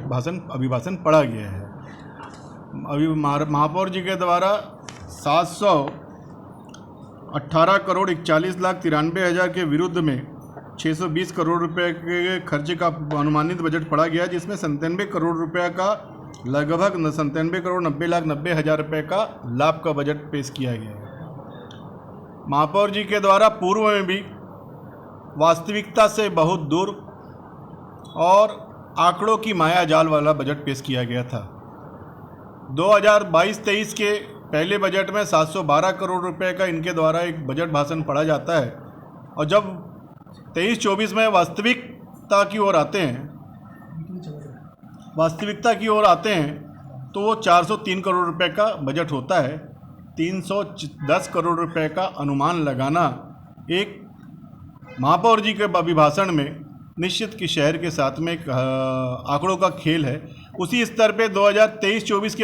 अभिभाषण पढ़ा गया है। अभी महापौर जी के द्वारा 718 करोड़ 41,93,000 के विरुद्ध में 620 करोड़ रुपए के खर्चे का अनुमानित बजट पड़ा गया, जिसमें 97 करोड़ रुपए का लगभग 97 करोड़ 90,90,000 रुपये का लाभ का बजट पेश किया गया है। महापौर जी के द्वारा पूर्व में भी वास्तविकता से बहुत दूर और आंकड़ों की माया जाल वाला बजट पेश किया गया था। 2022-23 के पहले बजट में 712 करोड़ रुपए का इनके द्वारा एक बजट भाषण पढ़ा जाता है, और जब 23-24 में वास्तविकता की ओर आते हैं तो वो 403 करोड़ रुपए का बजट होता है। 310 करोड़ रुपए का अनुमान लगाना एक महापौर जी के अभिभाषण में निश्चित कि शहर के साथ में एक आंकड़ों का खेल है। उसी स्तर पे 2023-24 के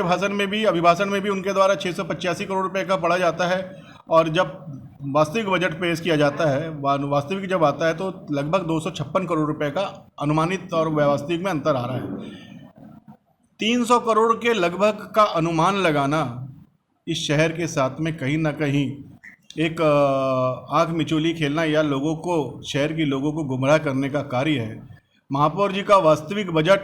अभिभाषण में भी उनके द्वारा 685 करोड़ रुपए का पढ़ा जाता है, और जब वास्तविक बजट पेश किया जाता है, वास्तविक जब आता है तो लगभग 256 करोड़ रुपए का अनुमानित और वास्तविक में अंतर आ रहा है। 300 करोड़ के लगभग का अनुमान लगाना इस शहर के साथ में कहीं ना कहीं एक आँख मिचौली खेलना या शहर के लोगों को गुमराह करने का कार्य है। महापौर जी का वास्तविक बजट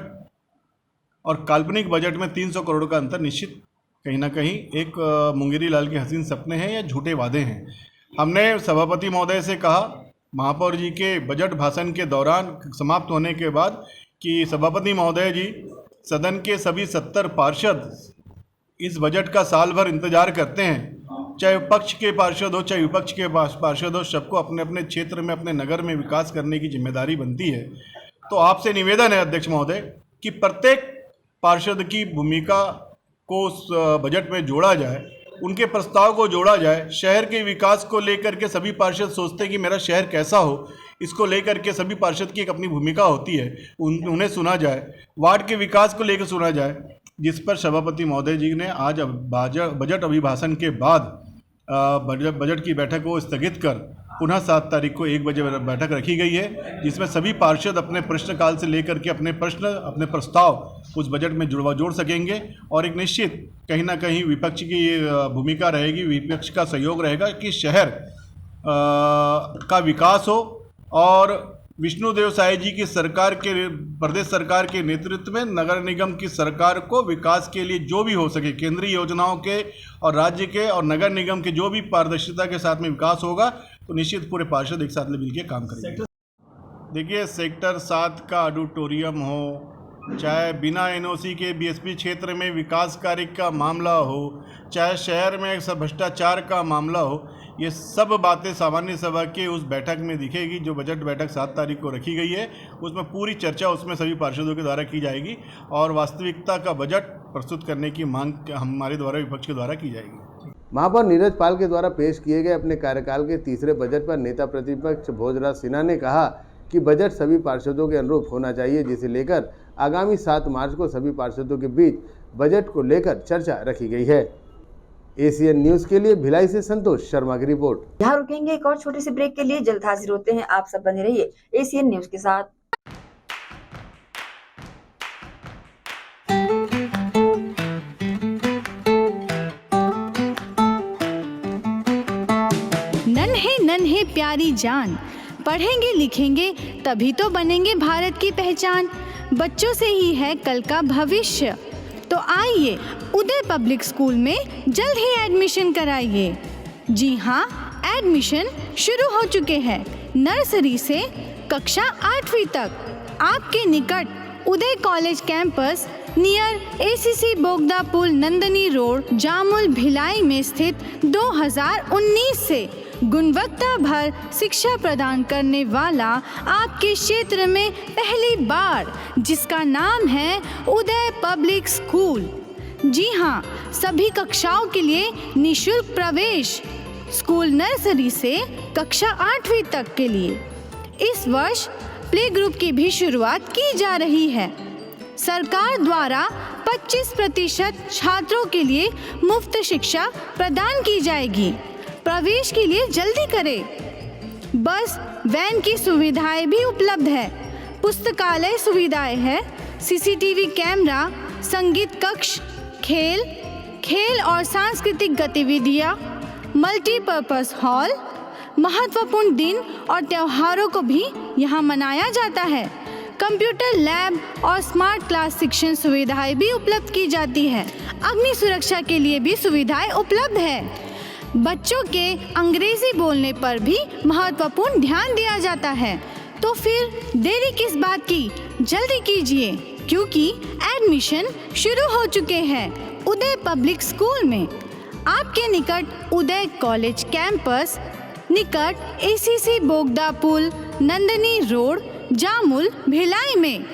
और काल्पनिक बजट में 300 करोड़ का अंतर निश्चित कहीं ना कहीं एक मुंगेरी लाल के हसीन सपने हैं या झूठे वादे हैं। हमने सभापति महोदय से कहा महापौर जी के बजट भाषण के दौरान समाप्त होने के बाद कि सभापति महोदय जी, सदन के सभी 70 पार्षद इस बजट का साल भर इंतजार करते हैं, चाहे पक्ष के पार्षद हो चाहे विपक्ष के पार्षद हो, सबको अपने अपने क्षेत्र में अपने नगर में विकास करने की जिम्मेदारी बनती है। तो आपसे निवेदन है अध्यक्ष महोदय कि प्रत्येक पार्षद की भूमिका को उस बजट में जोड़ा जाए, उनके प्रस्ताव को जोड़ा जाए। शहर के विकास को लेकर के सभी पार्षद सोचते हैं कि मेरा शहर कैसा हो, इसको लेकर के सभी पार्षद की एक अपनी भूमिका होती है, उन्हें सुना जाए। वार्ड के विकास को लेकर सुना जाए, जिस पर सभापति महोदय जी ने आज बजट अभिभाषण के बाद बजट की बैठक को स्थगित कर पुनः 7 तारीख को 1 बजे बैठक रखी गई है, जिसमें सभी पार्षद अपने प्रश्नकाल से लेकर के अपने प्रस्ताव उस बजट में जोड़ सकेंगे, और एक निश्चित कहीं ना कहीं विपक्ष की भूमिका रहेगी, विपक्ष का सहयोग रहेगा कि शहर का विकास हो। और विष्णुदेव साय जी की सरकार के प्रदेश सरकार के नेतृत्व में नगर निगम की सरकार को विकास के लिए जो भी हो सके, केंद्रीय योजनाओं के और राज्य के और नगर निगम के जो भी पारदर्शिता के साथ में विकास होगा, तो निश्चित पूरे पार्षद एक साथ मिलकर काम करेंगे। देखिए, सेक्टर 7 का ऑडिटोरियम हो, चाहे बिना एनओसी के बीएसपी क्षेत्र में विकास कार्य का मामला हो, चाहे शहर में भ्रष्टाचार का मामला हो, ये सब बातें सामान्य सभा के उस बैठक में दिखेगी जो बजट बैठक 7 तारीख को रखी गई है। उसमें पूरी चर्चा उसमें सभी पार्षदों के द्वारा की जाएगी और वास्तविकता का बजट प्रस्तुत करने की मांग हमारे द्वारा विपक्ष के द्वारा की जाएगी। महापौर नीरज पाल के द्वारा पेश किए गए अपने कार्यकाल के तीसरे बजट पर नेता प्रतिपक्ष भोजराज सिन्हा ने कहा कि बजट सभी पार्षदों के अनुरूप होना चाहिए, जिसे लेकर आगामी 7 मार्च को सभी पार्षदों के बीच बजट को लेकर चर्चा रखी गई है। एसीएन न्यूज के लिए भिलाई से संतोष शर्मा की रिपोर्ट। यहाँ रुकेंगे एक और छोटी सी ब्रेक के लिए, जल्द हाजिर होते हैं। आप सब बने रहिए एसीएन न्यूज के साथ। नन्हे नन्हे प्यारी जान, पढ़ेंगे लिखेंगे तभी तो बनेंगे भारत की पहचान। बच्चों से ही है कल का भविष्य। तो आइए उदय पब्लिक स्कूल में जल्द ही एडमिशन कराइए। जी हाँ, एडमिशन शुरू हो चुके हैं। नर्सरी से कक्षा 8वीं तक आपके निकट उदय कॉलेज कैंपस नियर ACC बोगदा पुल नंदनी रोड जामुल भिलाई में स्थित 2019 से गुणवत्ता भर शिक्षा प्रदान करने वाला आपके क्षेत्र में पहली बार, जिसका नाम है उदय पब्लिक स्कूल। जी हाँ, सभी कक्षाओं के लिए निःशुल्क प्रवेश। स्कूल नर्सरी से कक्षा 8वीं तक के लिए इस वर्ष प्ले ग्रुप की भी शुरुआत की जा रही है। सरकार द्वारा 25% छात्रों के लिए मुफ्त शिक्षा प्रदान की जाएगी। प्रवेश के लिए जल्दी करें। बस वैन की सुविधाएं भी उपलब्ध है। पुस्तकालय सुविधाएं है, CCTV कैमरा, संगीत कक्ष, खेल और सांस्कृतिक गतिविधियां, मल्टीपर्पस हॉल। महत्वपूर्ण दिन और त्योहारों को भी यहाँ मनाया जाता है। कंप्यूटर लैब और स्मार्ट क्लास शिक्षण सुविधाएं भी उपलब्ध की जाती है। अग्नि सुरक्षा के लिए भी सुविधाएं उपलब्ध है। बच्चों के अंग्रेजी बोलने पर भी महत्वपूर्ण ध्यान दिया जाता है। तो फिर देरी किस बात की, जल्दी कीजिए, क्योंकि एडमिशन शुरू हो चुके हैं उदय पब्लिक स्कूल में। आपके निकट उदय कॉलेज कैंपस निकट ACC बोगदा पुल नंदनी रोड जामुल भिलाई में।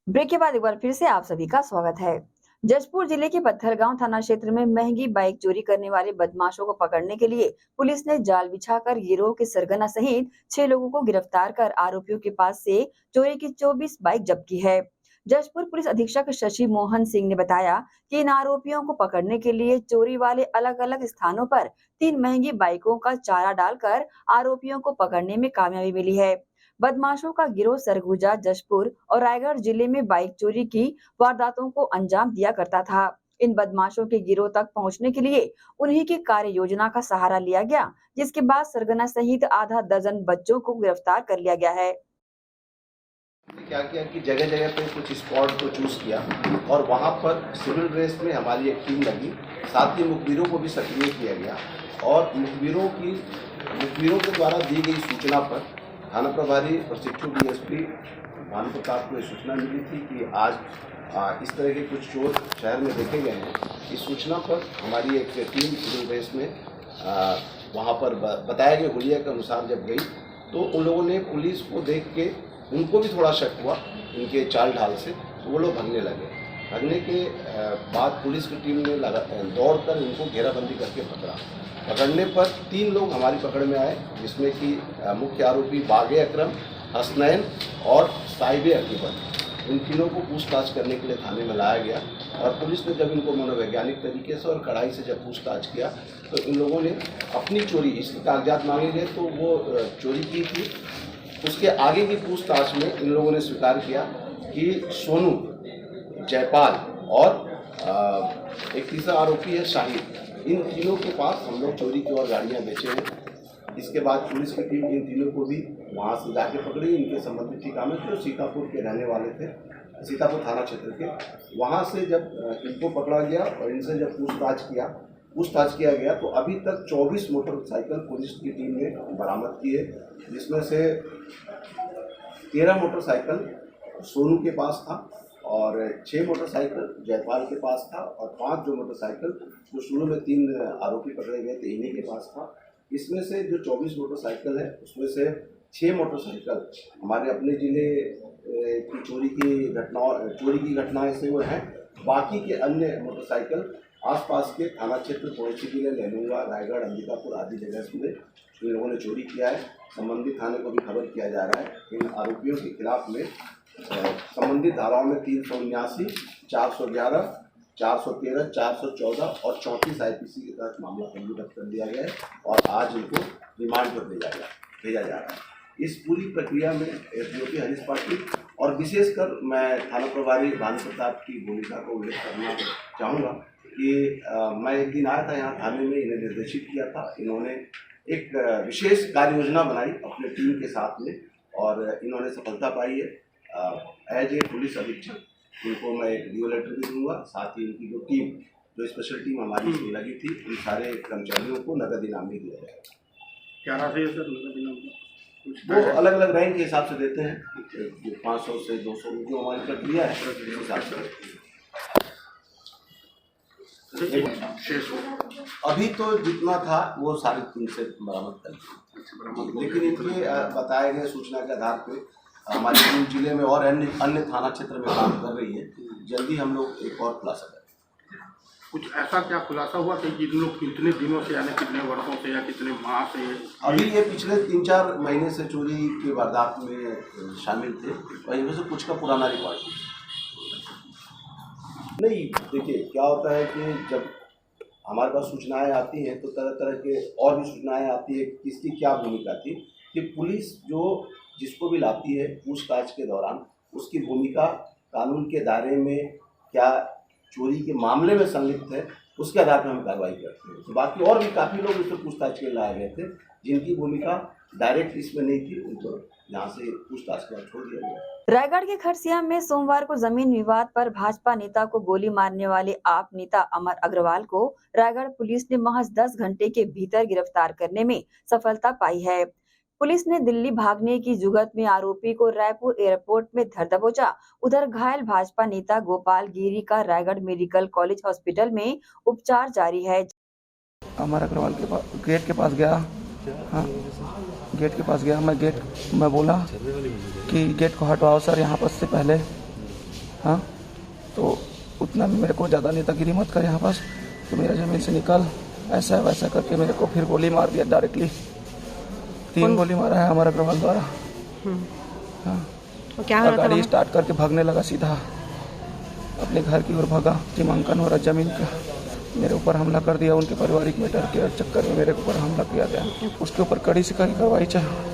ब्रेक के बाद एक बार फिर से आप सभी का स्वागत है। जशपुर जिले के पत्थलगांव थाना क्षेत्र में महंगी बाइक चोरी करने वाले बदमाशों को पकड़ने के लिए पुलिस ने जाल बिछाकर गिरोह के सरगना सहित 6 लोगों को गिरफ्तार कर आरोपियों के पास से चोरी की 24 बाइक जब्त की है। जशपुर पुलिस अधीक्षक शशि मोहन सिंह ने बताया कि इन आरोपियों को पकड़ने के लिए चोरी वाले अलग अलग स्थानों पर 3 महंगी बाइकों का चारा डालकर आरोपियों को पकड़ने में कामयाबी मिली है। बदमाशों का गिरोह सरगुजा, जशपुर और रायगढ़ जिले में बाइक चोरी की वारदातों को अंजाम दिया करता था। इन बदमाशों के गिरोह तक पहुंचने के लिए उन्हीं की कार्य योजना का सहारा लिया गया, जिसके बाद सरगना सहित आधा दर्जन बच्चों को गिरफ्तार कर लिया गया है। क्या किया कि जगह जगह पे कुछ स्पॉट को चूज किया और वहाँ पर सिविल ड्रेस में हमारी एक टीम लगी, साथ ही मुखबिरों को भी सक्रिय किया गया और मुखबिरों के द्वारा दी गई सूचना पर थाना प्रभारी प्रशिक्षु DSP भानु प्रताप को सूचना मिली थी कि आज इस तरह के कुछ चोर शहर में देखे गए हैं। इस सूचना पर हमारी एक टीम सिविल ड्रेस में वहाँ पर बताया गया हुलिया के अनुसार जब गई तो उन लोगों ने पुलिस को देख के उनको भी थोड़ा शक हुआ इनके चाल ढाल से, तो वो लोग भागने लगे। भागने के बाद पुलिस की टीम ने दौड़कर इनको घेराबंदी करके पकड़ने पर 3 लोग हमारी पकड़ में आए, जिसमें कि मुख्य आरोपी बागे अकरम, हसनैन और साहिबे अकीबर। इन तीनों को पूछताछ करने के लिए थाने में लाया गया और पुलिस ने जब इनको मनोवैज्ञानिक तरीके से और कड़ाई से जब पूछताछ किया तो इन लोगों ने अपनी चोरी, इसके कागजात मांगे गए तो वो चोरी की थी। उसके आगे की पूछताछ में इन लोगों ने स्वीकार किया कि सोनू, जयपाल और एक तीसरा आरोपी है शाहिद। इन तीनों के पास हम लोग चोरी की और गाड़ियाँ बेचे हैं। इसके बाद पुलिस की टीम इन तीनों को भी वहाँ से जाके पकड़ी। इनके संबंधित ठिकाने जो सीतापुर के रहने वाले थे, सीतापुर थाना क्षेत्र के। वहाँ से जब इनको पकड़ा गया और इनसे जब पूछताछ किया गया तो अभी तक 24 मोटरसाइकिल पुलिस की टीम ने बरामद किए, जिसमें से 13 मोटरसाइकिल सोनू के पास था और 6 मोटरसाइकिल जयपाल के पास था और 5 जो मोटरसाइकिल जो शुरू में 3 आरोपी पकड़े गए थे इन्हीं के पास था। इसमें से जो 24 मोटरसाइकिल है उसमें से 6 मोटरसाइकिल हमारे अपने ज़िले की चोरी की घटनाएं से वो हैं। बाकी के अन्य मोटरसाइकिल आसपास के थाना क्षेत्र पड़ोसी जिले लहनुआ, रायगढ़, अंबिकापुर आदि जगह से इन लोगों ने चोरी किया है। संबंधित थाने को भी खबर किया जा रहा है। इन आरोपियों के खिलाफ में संबंधित धाराओं में 379, 411, 413, 414 और 34 IPC के तहत मामला पंजीबद्ध कर दिया गया है और आज इनको रिमांड पर भेजा जा रहा है। इस पूरी प्रक्रिया में एसडीओपी हरीश पाटिल और विशेषकर मैं थाना प्रभारी भानु प्रताप की भूमिका को उल्लेख करना चाहूँगा कि मैं एक दिन आया था यहाँ थाने में, इन्हें निर्देशित किया था। इन्होंने एक विशेष कार्य योजना बनाई अपने टीम के साथ में और इन्होंने सफलता पाई है। एज ए पुलिस अधीक्षक इनको मैं एक लीव लेटर भी दूंगा। साथ ही इनकी जो स्पेशल टीम हमारी इसमें लगी थी उन सारे कर्मचारियों को नगद इनाम भी दिया जाएगा। क्या राशि है सर नगद इनाम? वो अलग अलग रैंक के हिसाब से देते हैं, जो 500 से 200 जो हमारी प्रक्रिया है उस हिसाब से। अभी तो जितना था वो 3.5 से बरामद कर लिया, लेकिन इनके बताए गए सूचना के आधार पे हमारी टीम जिले में और अन्य थाना क्षेत्र में काम कर रही है। जल्दी हम लोग एक और खुलासा करें। कुछ ऐसा क्या खुलासा हुआ कि जिन लोग कितने दिनों से यानी कितने वर्षों से या कितने माह से अभी ये पिछले 3-4 महीने से चोरी की वारदात में शामिल थे और इनमें से कुछ का पुराना रिकॉर्ड नहीं। देखिए क्या होता है कि जब हमारे पास सूचनाएं आती हैं तो तरह तरह के और भी सूचनाएं आती है किसकी क्या भूमिका थी, कि पुलिस जो जिसको भी लाती है पूछताछ के दौरान उसकी भूमिका कानून के दायरे में क्या चोरी के मामले में संलिप्त है उसके आधार पर हम कार्रवाई करते हैं। तो बाकी और भी काफ़ी लोग इसमें पूछताछ के लिए लाए गए थे जिनकी भूमिका डायरेक्ट इसमें नहीं थी, उनको यहाँ से पूछताछ के बाद छोड़ दिया गया। रायगढ़ के खरसिया में सोमवार को जमीन विवाद पर भाजपा नेता को गोली मारने वाले आप नेता अमर अग्रवाल को रायगढ़ पुलिस ने महज 10 घंटे के भीतर गिरफ्तार करने में सफलता पाई है। पुलिस ने दिल्ली भागने की जुगत में आरोपी को रायपुर एयरपोर्ट में धर दबोचा। उधर घायल भाजपा नेता गोपाल गिरी का रायगढ़ मेडिकल कॉलेज हॉस्पिटल में उपचार जारी है। अमर अग्रवाल के पास गेट के पास गया, हाँ गेट के पास गया, मैं बोला कि गेट को हटवाओ सर यहाँ पर से पहले, हाँ तो उतना भी मेरे को ज़्यादा नेतागिरी मत कर यहाँ पास, तो मेरा जमीन से निकल, ऐसा वैसा करके मेरे को फिर गोली मार दिया डायरेक्टली। 3 गोली मारा है अमर अग्रवाल द्वारा। हाँ तो क्या और गाड़ी स्टार्ट करके भागने लगा, सीधा अपने घर की ओर भागा। सीमांकन और जमीन का मेरे ऊपर हमला कर दिया, उनके पारिवारिक मैटर के चक्कर में मेरे ऊपर हमला किया गया, उसके ऊपर कड़ी से कड़ी कार्रवाई चाहिए।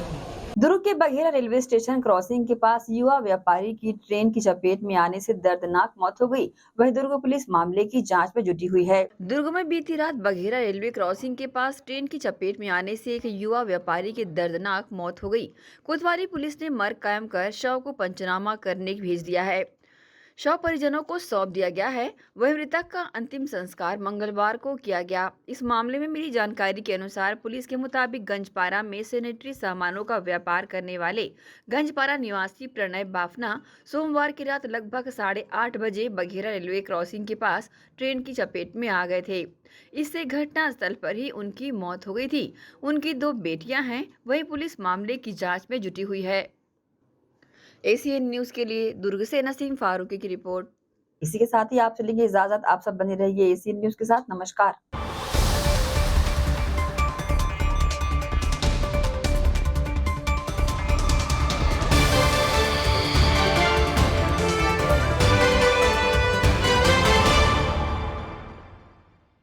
दुर्ग के बघेरा रेलवे स्टेशन क्रॉसिंग के पास युवा व्यापारी की ट्रेन की चपेट में आने से दर्दनाक मौत हो गई। वहीं दुर्ग पुलिस मामले की जांच में जुटी हुई है। दुर्ग में बीती रात बघेरा रेलवे क्रॉसिंग के पास ट्रेन की चपेट में आने से एक युवा व्यापारी की दर्दनाक मौत हो गई। कोतवाली पुलिस ने मर्ग कायम कर शव को पंचनामा करने भेज दिया है। शव परिजनों को सौंप दिया गया है। वह मृतक का अंतिम संस्कार मंगलवार को किया गया। इस मामले में मिली जानकारी के अनुसार पुलिस के मुताबिक गंजपारा में सैनिटरी सामानों का व्यापार करने वाले गंजपारा निवासी प्रणय बाफना सोमवार की रात लगभग 8:30 बजे बघेरा रेलवे क्रॉसिंग के पास ट्रेन की चपेट में आ गए थे। इससे घटनास्थल पर ही उनकी मौत हो गई थी। उनकी 2 बेटियां हैं। वहीं पुलिस मामले की जाँच में जुटी हुई है। ACN न्यूज के लिए दुर्ग से नसीम फारूकी की रिपोर्ट। इसी के साथ ही आप चलेंगे इजाजत। आप सब बने रहिए ACN न्यूज के साथ। नमस्कार।